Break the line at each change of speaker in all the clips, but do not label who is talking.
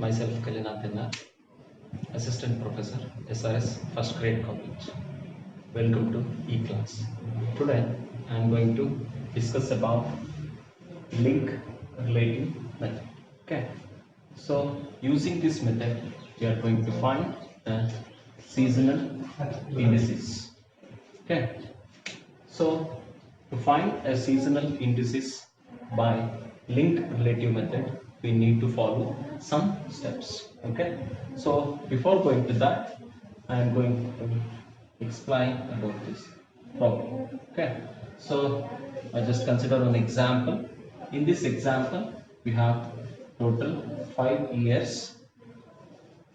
myself Kallinath N R, Assistant Professor, SRS First Grade College. Welcome to E-Class. Today I am going to discuss about link relative method. Okay. So using this method, we are going to find the seasonal indices. Okay. So to find a seasonal indices by linked relative method, we need to follow some steps. Okay. So before going to that, I am going to explain about this problem. Okay. So I just consider an example. In this example, we have total 5 years,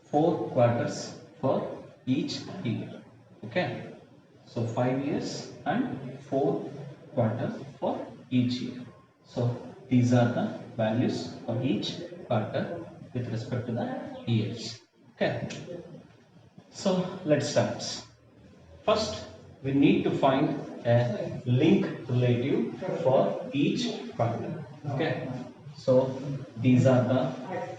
4 quarters for each year. Okay. So 5 years and 4 quarters for each year. So these are the values for each quarter with respect to the years. Okay. So let's start. First, we need to find a link relative for each quarter. Okay. So these are the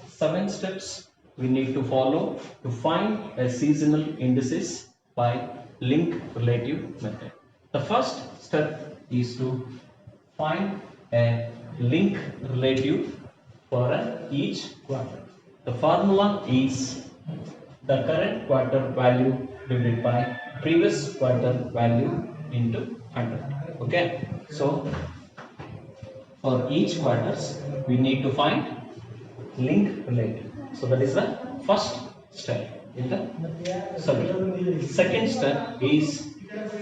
7 steps we need to follow to find a seasonal indices by link relative method. The first step is to find a link relative for each quarter. The formula is the current quarter value divided by previous quarter value into 100. Okay. So for each quarters we need to find link relative. So that is the first step in the solution. Second step is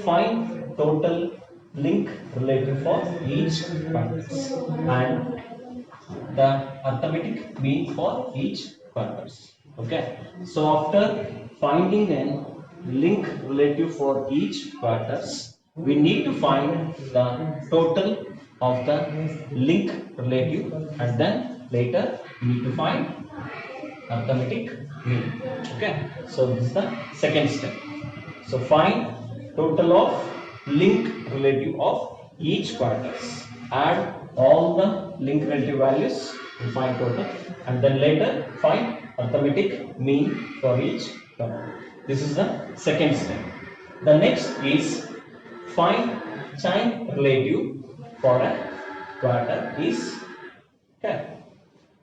find total link relative for each quarters and the arithmetic mean for each quarters. Okay. So after finding a link relative for each quarters, we need to find the total of the link relative and then later we need to find arithmetic mean. Okay. So this is the second step. So find total of link relative of each quarters. Add all the link relative values to find total and then later find arithmetic mean for each quarter. This is the second step. The next is find chain relative for a quarter is okay.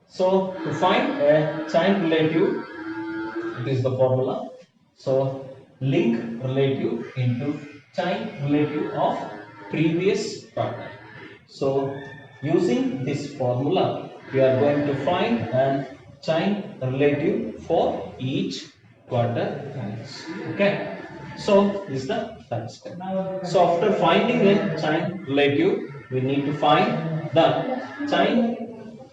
So to find a chain relative, it is the formula. So link relative into chain relative of previous quarter. So using this formula, we are going to find a chain relative for each quarter values. Okay. So this is the third step. So after finding a chain relative, we need to find the chain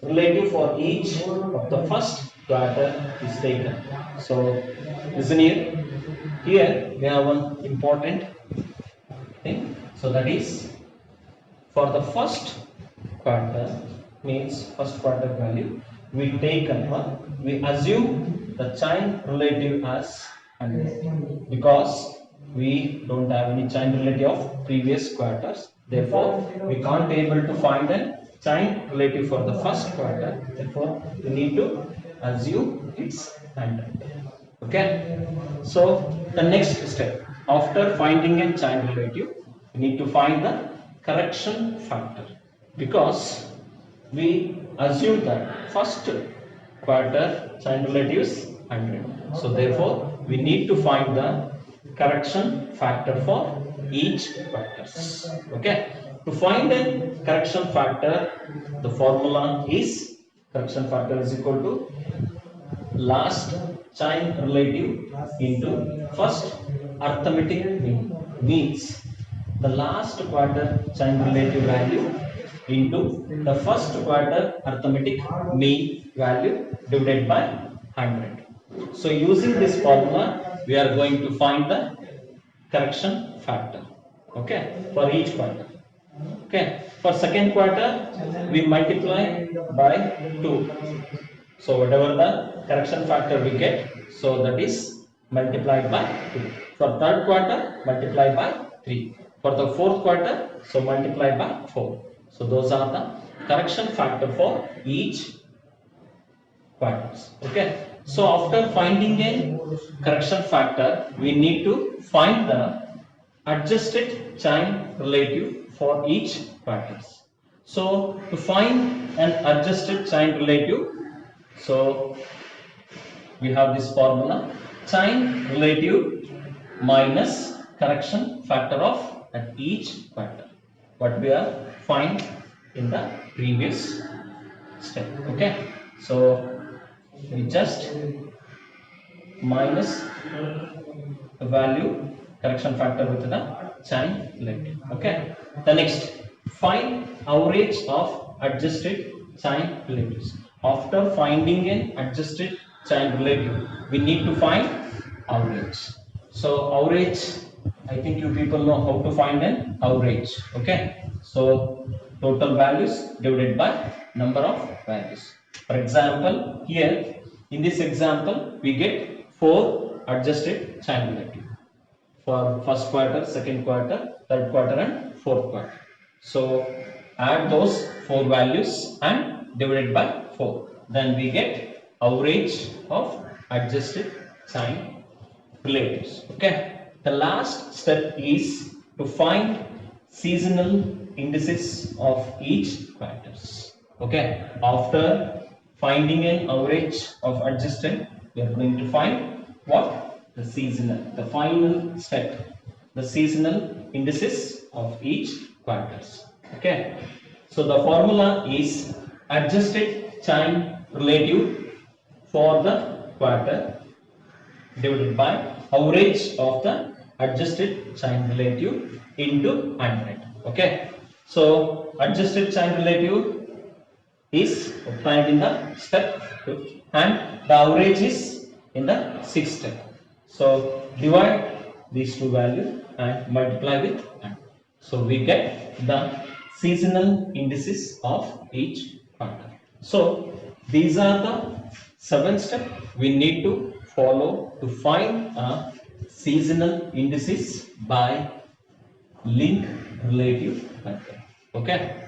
relative for each of the first quarter is taken. So listen here. Here we have one important thing. So that is for the first quarter means first quarter value we take we assume the chain relative as 100 because we don't have any chain relative of previous quarters. Therefore, we can't able to find a chain relative for the first quarter. Therefore, we need to assume it's 100. Okay. So the next step after finding a chain relative, we need to find the correction factor because we assume that first quarter chain relative is 100. So therefore, we need to find the correction factor for each quarters. Okay. To find a correction factor, the formula is correction factor is equal to last chain relative into first arithmetic mean. Means the last quarter chain relative value into the first quarter arithmetic mean value divided by 100. So using this formula, we are going to find the correction factor. Okay, for each quarter. Okay, for second quarter, we multiply by 2. So whatever the correction factor we get, so that is multiplied by 2. For third quarter, multiply by 3. For the fourth quarter, so multiply by 4. So those are the correction factor for each quarters. Okay. So after finding a correction factor, we need to find the adjusted chain relative for each quarters. So to find an adjusted chain relative, so we have this formula, chain relative minus correction factor of at each quarter, what we are find in the previous step. Okay, so we just minus the value correction factor with the chain relative. Okay, the next, find average of adjusted chain relatives. After finding an adjusted chain relative, we need to find average. So average, I think you people know how to find an average. Okay, so total values divided by number of values. For example, here in this example we get 4 adjusted chain relative for first quarter, second quarter, third quarter and fourth quarter. So add those 4 values and divide by 4. Then we get average of adjusted chain relatives. Okay. The last step is to find seasonal indices of each quarters. Okay. After finding an average of adjusted, we are going to find what? The seasonal, the final step, the seasonal indices of each quarters. Okay, so the formula is adjusted chain relative for the quarter divided by average of the adjusted chain relative into 100. Okay, so adjusted chain relative is obtained in the step 2 and the average is in the 6th step. So divide these two values and multiply with 100. So we get the seasonal indices of each quarter. So these are the 7 steps we need to follow to find a seasonal indices by link relative method. Okay.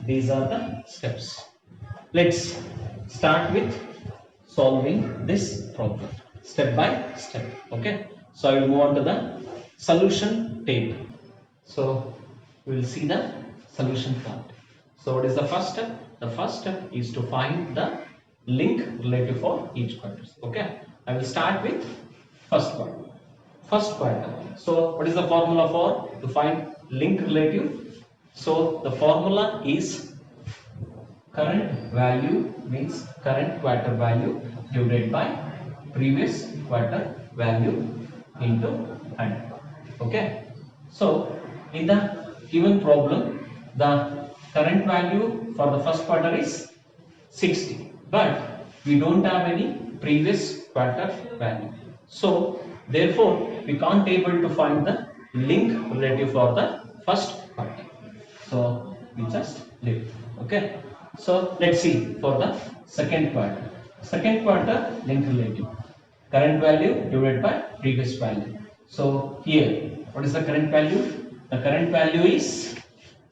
These are the steps. Let's start with solving this problem step by step. Okay, so I will move on to the solution table. So we will see the solution part. So what is the first step? The first step is to find the link relative for each quarters. Okay, I will start with first quarter. First quarter. So what is the formula for to find link relative? So the formula is current value means current quarter value divided by previous quarter value into 100. Okay. So in the given problem, the current value for the first quarter is 60, but we don't have any previous quarter value. So therefore we can't able to find the link relative for the first quarter. So we just leave it. Okay. So let's see for the second quarter. Second quarter link relative. Current value divided by previous value. So here, what is the current value? The current value is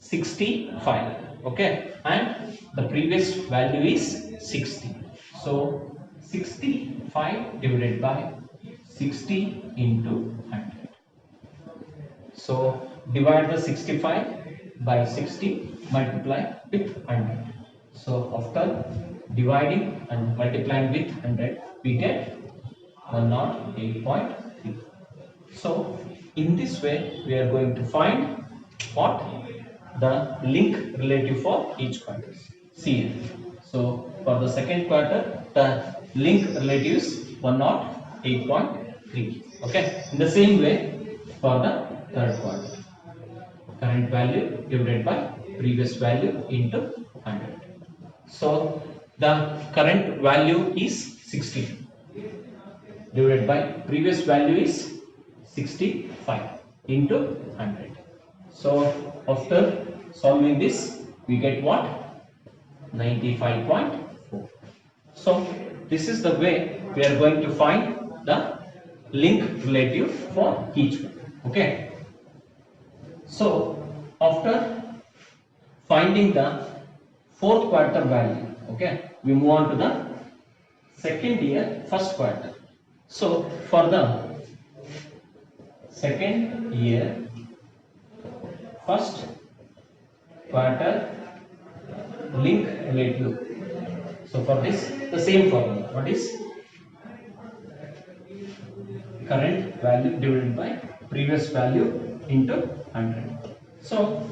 65. Okay. And the previous value is 60. So 65 divided by 60 into 100. So divide the 65 by 60, multiply with 100. So after dividing and multiplying with 100, we get 108.3. So in this way, we are going to find what? The link relative for each quarter. See here. So for the second quarter, the link relative is 108.3. Okay. In the same way for the third quarter. Current value divided by previous value into 100. So the current value is 60 divided by previous value is 65 into 100. So after solving this, we get what? 95.4. So this is the way we are going to find the link relative for each one. Okay. So after finding the fourth quarter value, okay, we move on to the second year first quarter. So for the second year first quarter link relative. So for this the same formula. What is current value divided by previous value into 100. So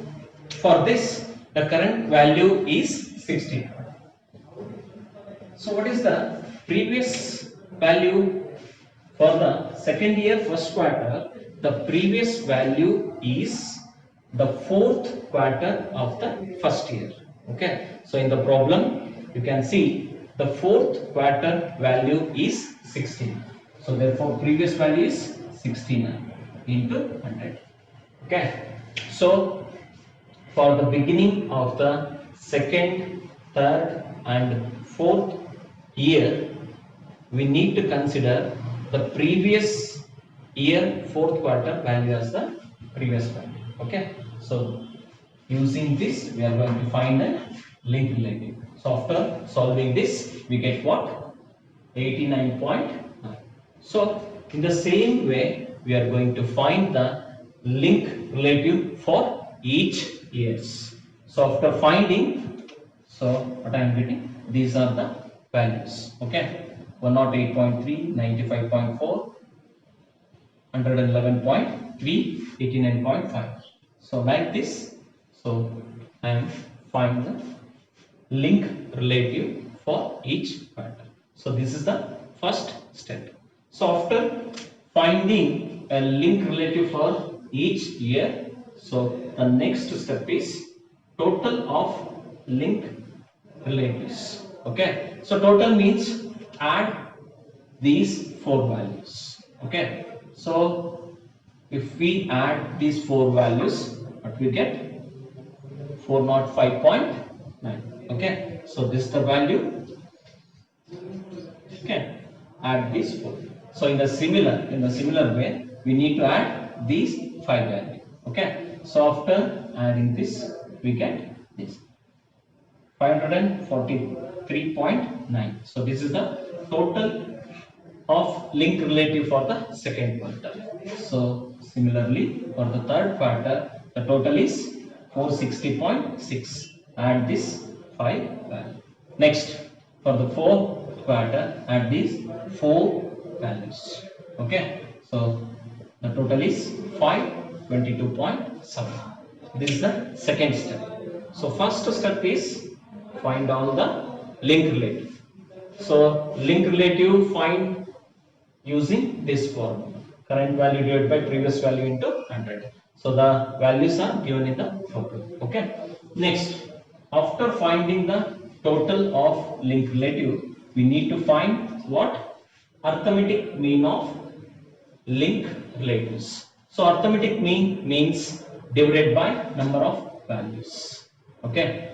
for this the current value is 60. So what is the previous value for the second year first quarter? The previous value is the fourth quarter of the first year. Okay. So in the problem you can see the fourth quarter value is 16. So therefore previous value is 69 into 100. Okay. So for the beginning of the second, third and fourth year, we need to consider the previous year fourth quarter value as the previous value. Okay. So using this we are going to find a link relative. So after solving this we get what? 89.9. So in the same way we are going to find the link relative for each years. So after finding, so what I am getting, these are the values. Okay, 108.3, 95.4, 111.3, 89.5. So like this, so I am finding the link relative for each quarter. So this is the first step. So after finding a link relative for each year, so the next step is total of link relatives. Okay, so total means add these four values. Okay, so if we add these four values, what we get? 405.9. Okay, so this is the value. Okay, add these four. So in the similar way, we need to add these five values. Okay, so after adding this, we get this 543.9. So this is the total of link relative for the second quarter. So similarly for the third quarter, the total is 460.6. Add this 5 value. Next for the fourth quarter, add these 4 values. Okay, so the total is 522.7. This is the second step. So first step is find all the link relative. So link relative find using this formula, current value divided by previous value into 100. So the values are given in the problem. Okay. Next, after finding the total of link relative, we need to find what? Arithmetic mean of link relatives. So arithmetic mean means divided by number of values. Okay.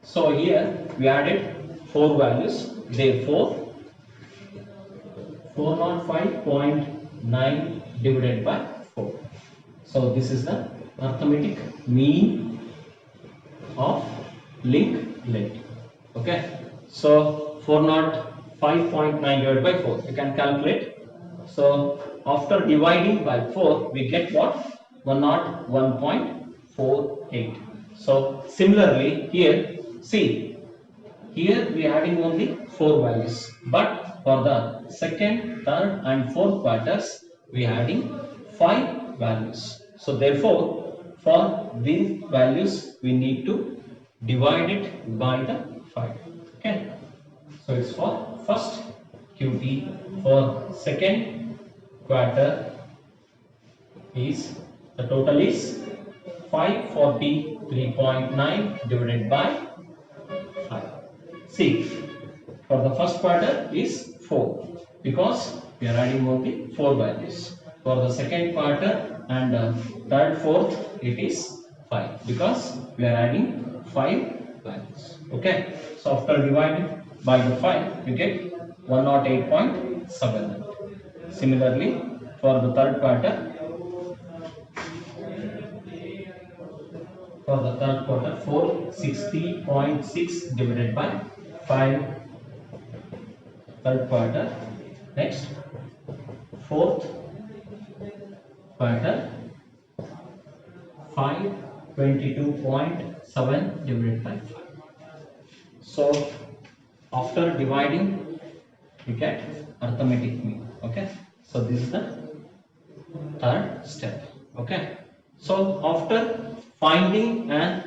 So here we added 4 values. Therefore 405.9 divided by 4. So this is the arithmetic mean of link relative. Okay. So 405.9 divided by 4. You can calculate. So after dividing by 4, we get what? 101.48. So similarly here, see, here we are adding only 4 values, but for the second, third and fourth quarters we are adding 5 values. So therefore for these values we need to divide it by the 5. Okay. So it's for first QT. For second quarter is the total is 543.9 divided by 5. See, for the first quarter is 4 because we are adding only 4 values. For the second quarter and third, fourth, it is 5 because we are adding 5 values. Okay. So after dividing by the 5, we get 108.7. Similarly, for the third quarter, 460.6 divided by 5. third quarter. Next, fourth quarter, 522.7 divided by 5. So after dividing, you get arithmetic mean. Okay. So this is the third step. Okay. So after finding an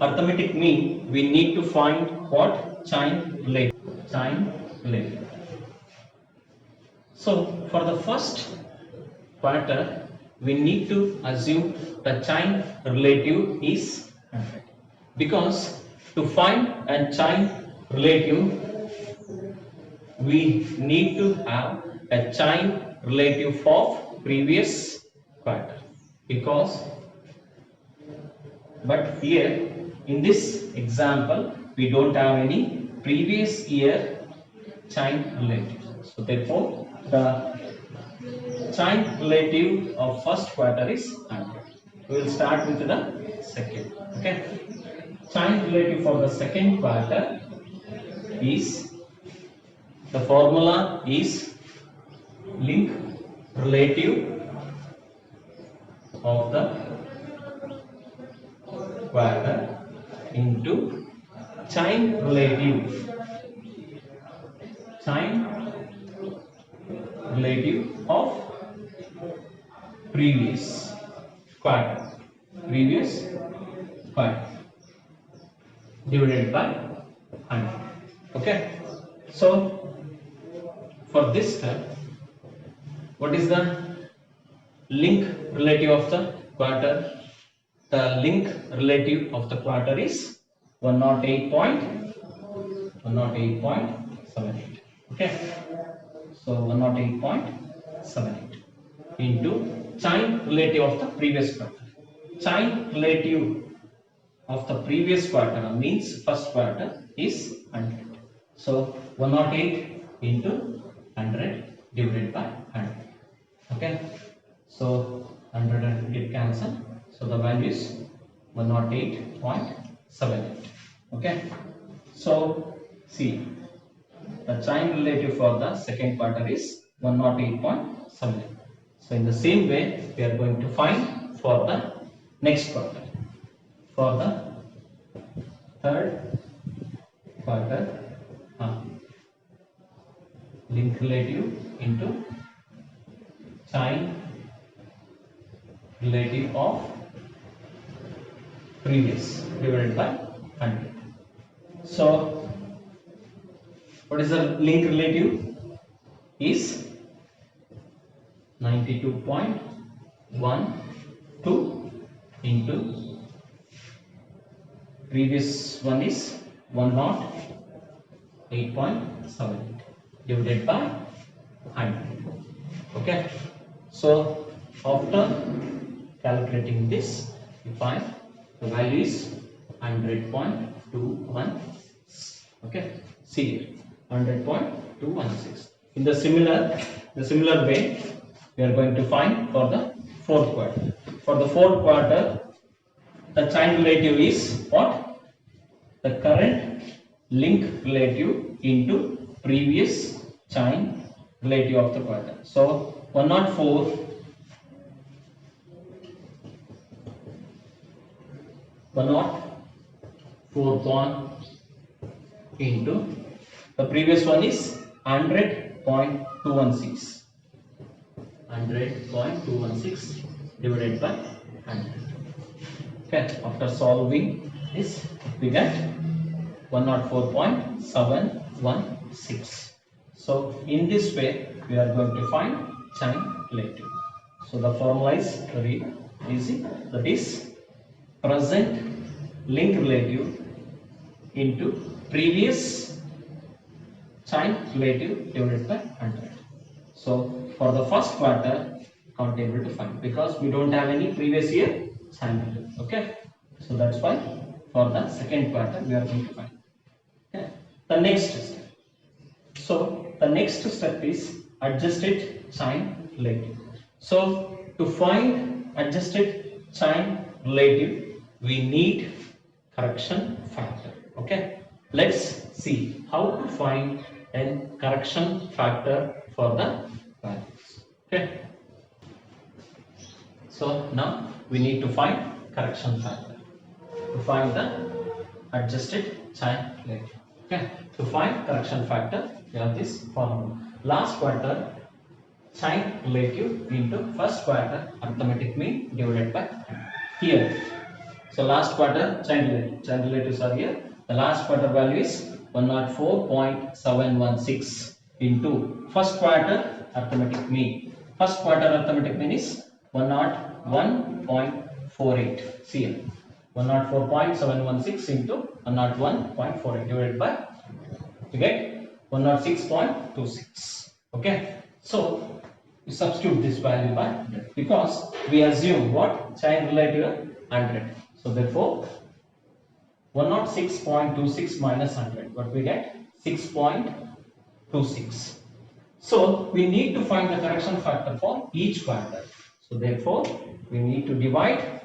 arithmetic mean, we need to find what? Chain relative. Chain relative. So for the first quarter, we need to assume the chain relative is 100, because to find a chain relative, we need to have a chain relative of previous quarter, but here in this example we don't have any previous year chain relative. So therefore the chain relative of first quarter is 100. We will start with the second. Okay. Chain relative for the second quarter is, the formula is link relative of the quarter into chain relative of previous quarter divided by 100. Okay. So for this step, what is the link relative of the quarter? The link relative of the quarter is 108.78. Okay. So 108.78 into chain relative of the previous quarter. Chain relative of the previous quarter means first quarter is 100. So 108 into 100 divided by 100. Okay. So 100 and get cancelled. So the value is 108.78. Okay. So see, the chain relative for the second quarter is 108.78. So in the same way, we are going to find for the next quarter. For the third quarter, link relative into chain relative of previous divided by 100. So what is the link relative? Is 92.12 into previous one is 108.78 divided by 100. Okay. So after calculating this, we find the value is 100.216. Okay. See here, 100.216. In the similar way, we are going to find for the fourth quarter. For the fourth quarter, the chain relative is what? The current link relative into previous chain relative of the quarter. So 104 into the previous one is 100.216. 100.216 divided by 100. Okay. After solving this, we get 104.716. So in this way, we are going to find chain relative. So the formula is very easy. That is present link relative into previous chain relative divided by 100. So for the first quarter, can't able to find because we don't have any previous year chain relative. Okay. So that's why for the second quarter we are going to find. Okay. The next step. So the next step is adjusted chain relative. So to find adjusted chain relative, we need correction factor. Okay. Let's see how to find and correction factor for the values. Okay. So now we need to find correction factor. To find the adjusted chain relative. Okay. To find correction factor, we have this formula. Last quarter chain relative into first quarter arithmetic mean divided by here. So last quarter chain relatives are here. The last quarter value is 104.716 into first quarter arithmetic mean. First quarter arithmetic mean is 101.48. See here. 104.716 into 101.48 divided by, you get 106.26. Okay. So you substitute this value by 100 because we assume what chain relative 100. So therefore 106.26 minus 100, what we get 6.26. So we need to find the correction factor for each quarter. So therefore we need to divide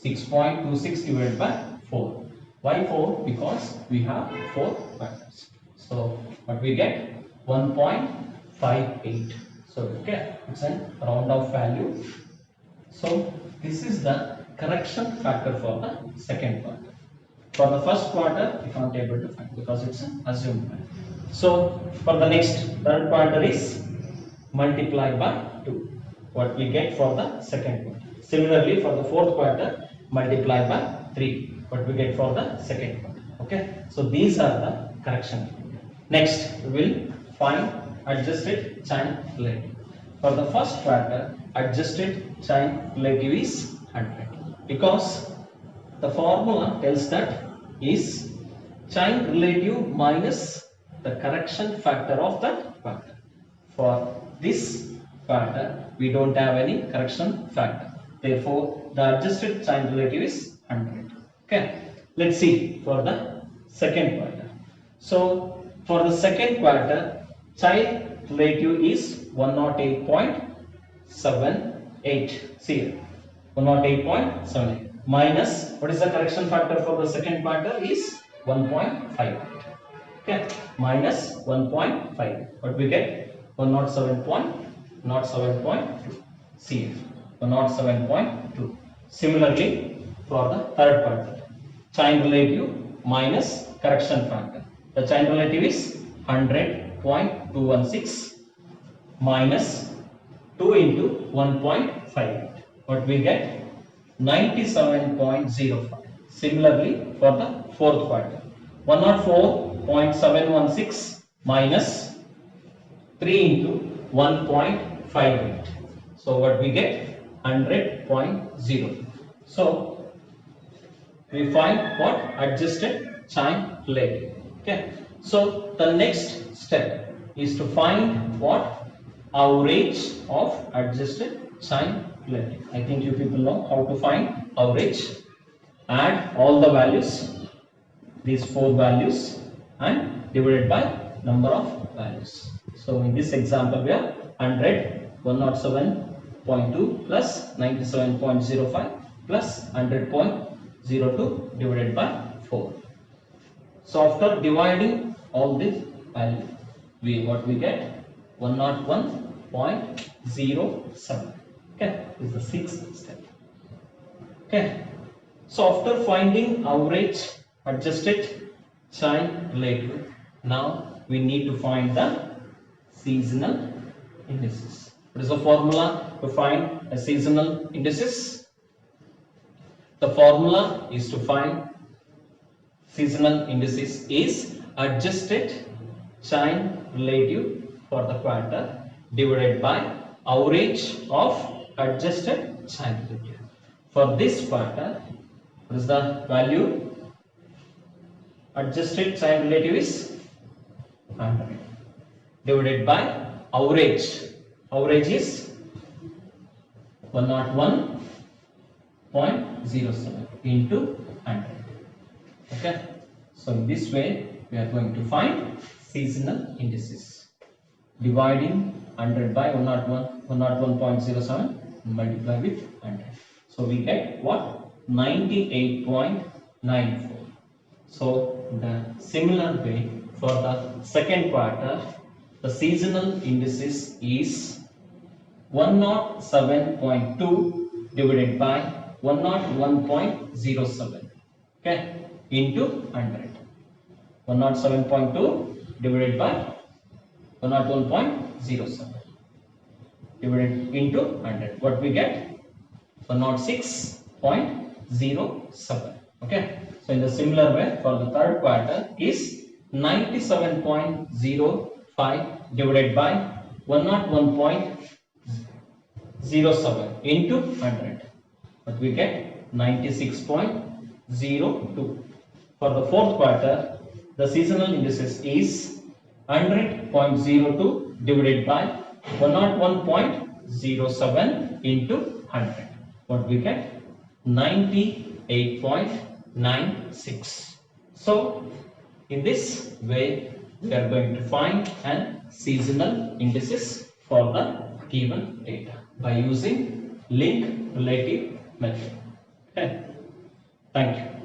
6.26 divided by 4. Why 4? Because we have 4 quarters. So what we get 1.58. So okay, it's a round off value. So this is the correction factor for the second quarter. For the first quarter, we can't able to find because it's an assumed value. So for the next third quarter is multiplied by 2. What we get for the second quarter. Similarly, for the fourth quarter, multiplied by 3. What we get for the second quarter. Okay. So these are the correction. Next, we will find adjusted chain relative. For the first quarter, adjusted chain relative is 100 because the formula tells that is chain relative minus the correction factor of that quarter. For this quarter, we don't have any correction factor. Therefore, the adjusted chain relative is 100. Okay. Let's see for the second quarter. So for the second quarter, chain relative is 108.78. See here. 108.78 minus what is the correction factor for the second quarter is 1.58. Okay, minus 1.5. What we get 107.2. See here. 107.2. Similarly, for the third quarter, chain relative minus correction factor. The chain relative is 100.216 minus 2 into 1.58. What we get 97.05. Similarly, for the fourth quarter, 104.716 minus 3 into 1.58. So what we get 100.0. So we find what adjusted chain relative. Okay. So the next step is to find what average of adjusted chain relative. I think you people know how to find average. Add all the values, these 4 values, and divide by number of values. So in this example, we have 100, 107.2 plus 97.05 plus 100.02 divided by 4. So after dividing all these values, what we get 101.07. Okay, this is the 6th step. Okay, so after finding average adjusted chain relative, now we need to find the seasonal indices. What is the formula to find a seasonal indices? The formula is to find seasonal indices is adjusted chain relative for the quarter divided by average of adjusted chain relative. For this quarter, what is the value? Adjusted chain relative is 100 divided by average. Average is 101.07 into 100. Okay. So in this way, we are going to find seasonal indices. Dividing 100 by 101.07 multiply with 100. So we get what? 98.94. So the similar way For the second quarter, the seasonal indices is 107.2 divided by 101.07, okay, into 100. 107.2 divided by 101.07 divided into 100. What we get? 106.07. Okay. So in the similar way, for the third quarter is 97.05 divided by 101.07 into 100. But we get 96.02. For the fourth quarter, the seasonal indices is 100.02 divided by 101.07 into 100. What we get? 98.96. So in this way, we are going to find an seasonal indices for the given data by using link relative method. Okay. Thank you.